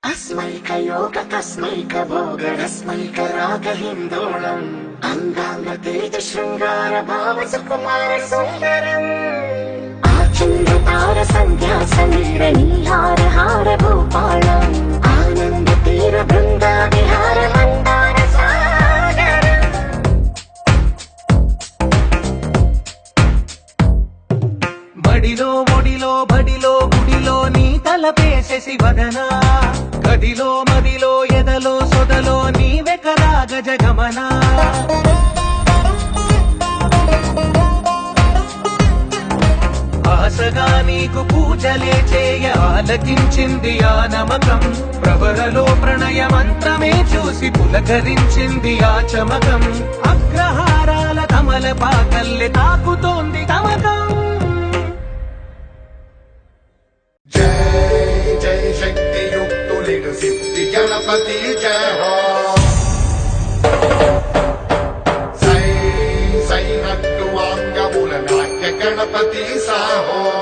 अस्मैकयोग तस्मैक भोग रस्मैक राग हिन्दोळम् अंगांग तेज शृंगार भाव सुकुमार सुंदरम् आचंद्र तार संध्या समीर नीहार हार भूपालम् आनंद तीर बृंदा विहार मंदार सागरम् बडिलो मोडिलो बडिलो गुडिलो नी तलपेसेसि वदना గదిలో మదిలో ఎదలో సొదలో నీవే కదా గజగమనా ఆశగా నీకు పూజలే చేయ ఆలకించింది ఆ నమకం ప్రవరలో ప్రణయ మంత్రమే చూసి పులకరించింది ఆ చమకం అగ్రహారాల కమల పాకల్లె తాకుతోంది తమకం सिद्धि गणपति जय हो सै सै नट्टुवांगमुल नाट्य गणपति साहो